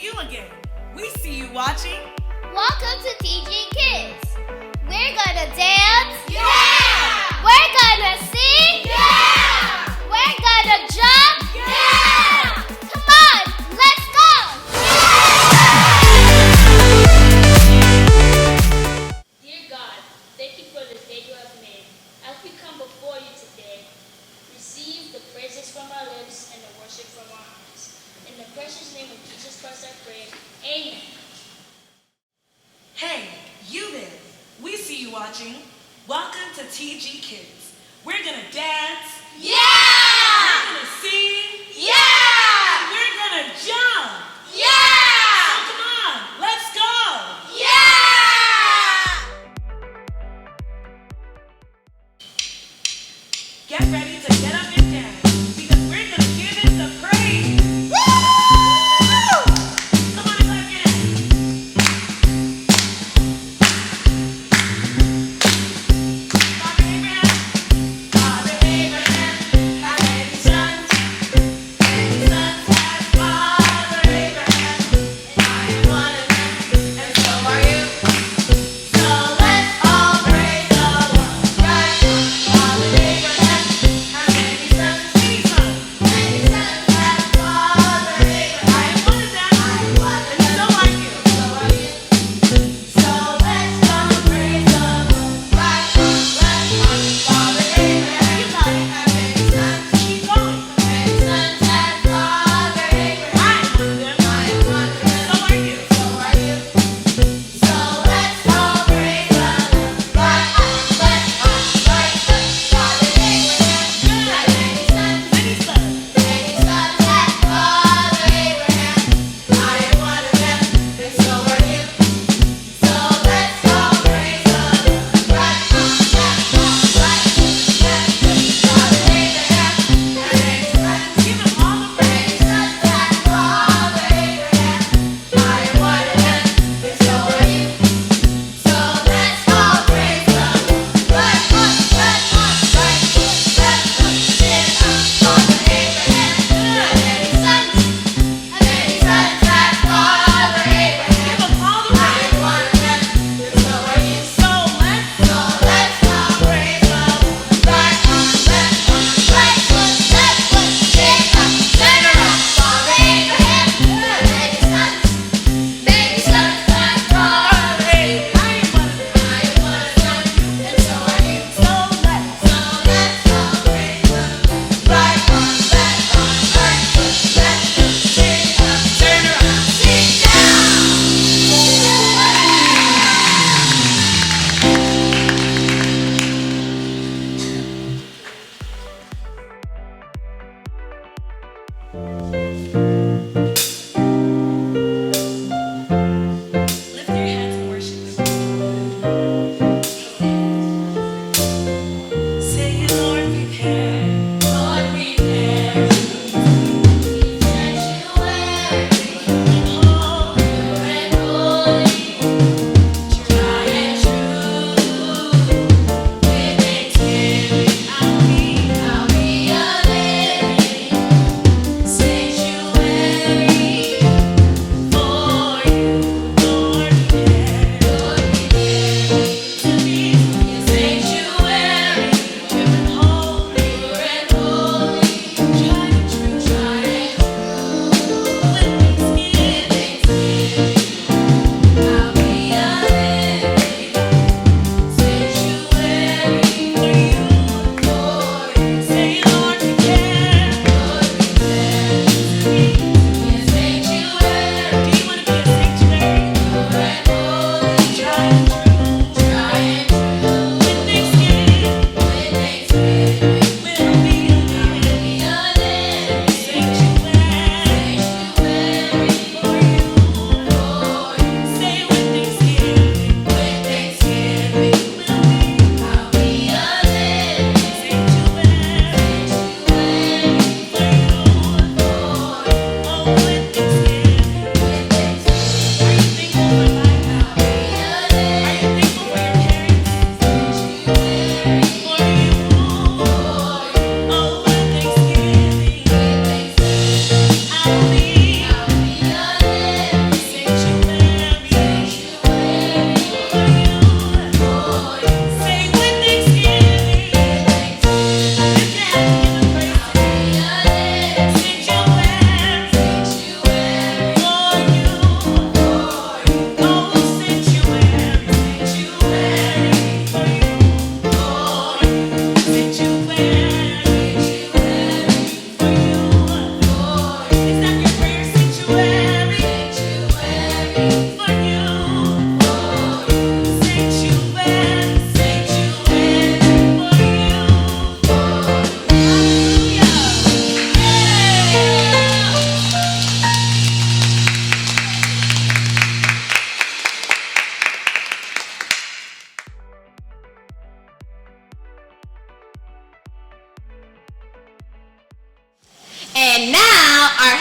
you again. We see you watching. Welcome to TG Kids. We're gonna dance. Yeah! We're gonna sing. Yeah! We're gonna jump. Yeah! Come on, let's go. Dear God, thank you for this day you have made. As we come before you today, receive the praises from our lips and the worship from our hearts. In the precious name of Jesus Christ I pray. Amen. Hey, you there. We see you watching. Welcome to TG Kids. We're gonna dance. Yeah! We're gonna sing. Yeah! We're gonna jump. Yeah! So come on, let's go. Yeah! Get ready to get up and dance because we're gonna give it the praise. Come on and clap your hands. Father Abraham, had many sons.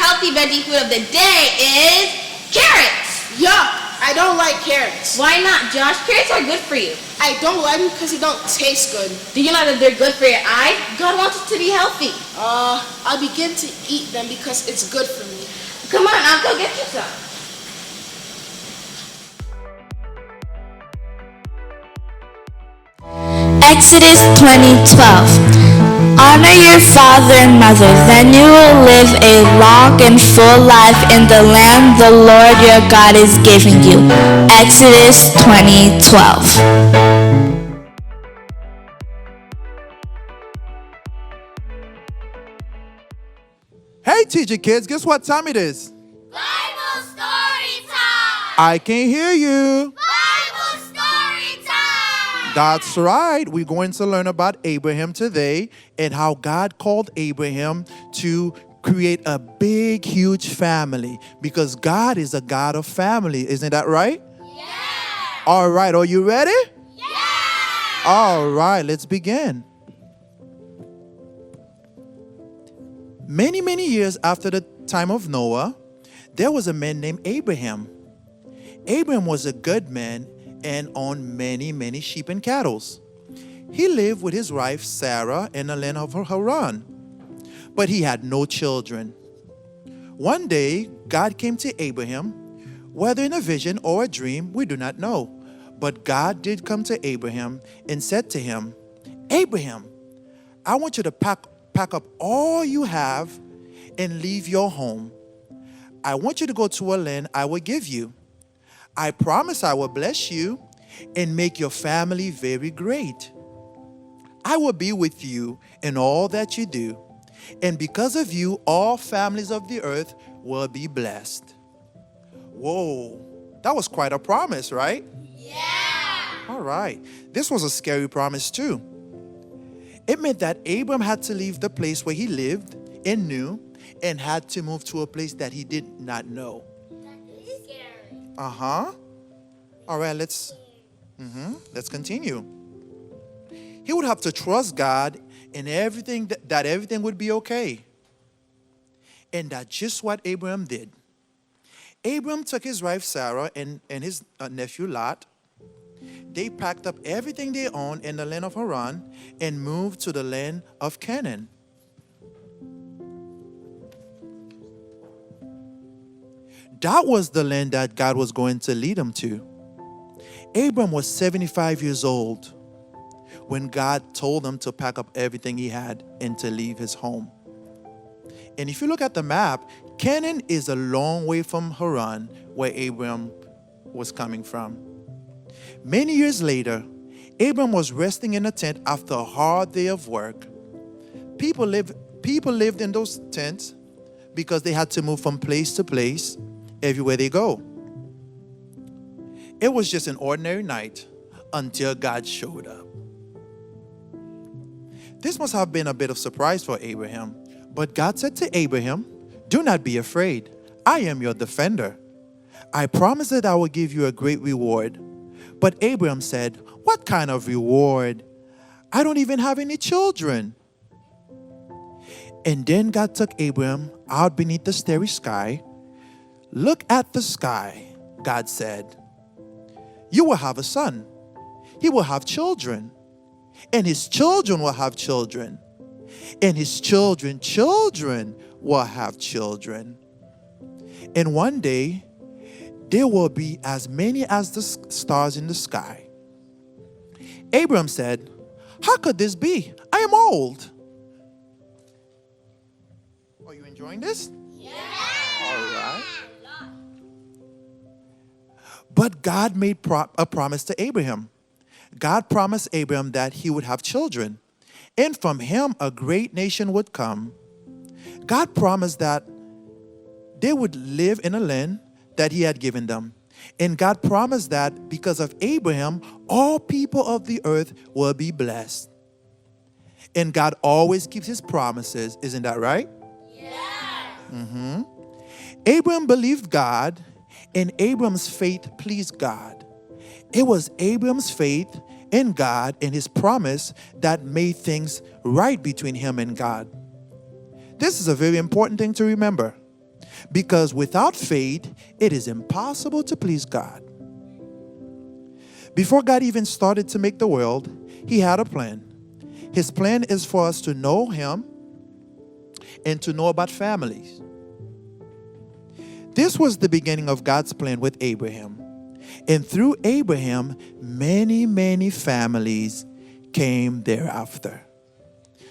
healthy veggie food of the day is carrots. Yuck! I don't like carrots. Why not, Josh? Carrots are good for you. I don't like them because they don't taste good. Do you know that they're good for your eyes? God wants us to be healthy. I'll begin to eat them because it's good for me. Come on, I'll go get you some. Exodus 20:12. Honor your father and mother, then you will live a long and full life in the land the Lord your God is giving you. Exodus 20:12. Hey, teacher kids, guess what time it is? Bible story time! I can't hear you. Bible story time! That's right. We're going to learn about Abraham today and how God called Abraham to create a big, huge family because God is a God of family. Isn't that right? Yeah! All right. Are you ready? Yeah! All right. Let's begin. Many, many years after the time of Noah, there was a man named Abraham. Abraham was a good man and owned many, many sheep and cattle. He lived with his wife Sarah in the land of Haran, but he had no children. One day, God came to Abraham, whether in a vision or a dream, we do not know. But God did come to Abraham and said to him, Abraham, I want you to pack up all you have and leave your home. I want you to go to a land I will give you. I promise I will bless you and make your family very great. I will be with you in all that you do, and because of you, all families of the earth will be blessed. Whoa, that was quite a promise, right? Yeah! All right. This was a scary promise too. It meant that Abram had to leave the place where he lived and knew and had to move to a place that he did not know. That is scary. Uh-huh. All right, let's continue. He would have to trust God in everything, that everything would be okay. And that's just what Abraham did. Abram took his wife Sarah and his nephew Lot. They packed up everything they owned in the land of Haran and moved to the land of Canaan. That was the land that God was going to lead them to. Abram was 75 years old when God told him to pack up everything he had and to leave his home. And if you look at the map, Canaan is a long way from Haran, where Abram was coming from. Many years later, Abram was resting in a tent after a hard day of work. People lived in those tents because they had to move from place to place everywhere they go. It was just an ordinary night until God showed up. This must have been a bit of surprise for Abraham, but God said to Abraham, "Do not be afraid. I am your defender. I promise that I will give you a great reward." But Abraham said, "What kind of reward? I don't even have any children." And then God took Abraham out beneath the starry sky. "Look at the sky," God said. "You will have a son. He will have children. And his children will have children. And his children's children will have children. And one day, there will be as many as the stars in the sky." Abraham said, "How could this be? I am old." Are you enjoying this? Yeah! All right. But God made a promise to Abraham. God promised Abraham that he would have children, and from him a great nation would come. God promised that they would live in a land that he had given them. And God promised that because of Abraham, all people of the earth will be blessed. And God always keeps his promises. Isn't that right? Yeah! Abraham believed God, and Abraham's faith pleased God. It was Abraham's faith in God and his promise that made things right between him and God. This is a very important thing to remember. Because without faith, it is impossible to please God. Before God even started to make the world, He had a plan. His plan is for us to know Him and to know about families. This was the beginning of God's plan with Abraham. And through Abraham, many, many families came thereafter.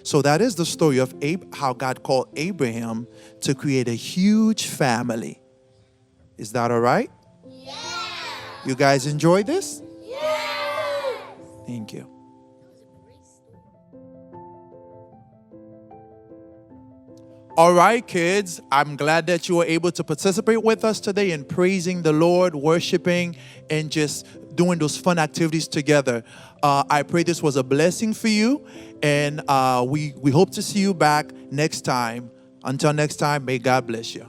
So that is the story of how God called Abraham to create a huge family. Is that all right? Yeah. You guys enjoy this? Yeah. Thank you. All right, kids, I'm glad that you were able to participate with us today in praising the Lord, worshiping, and just doing those fun activities together. I pray this was a blessing for you, and we hope to see you back next time. Until next time, may God bless you.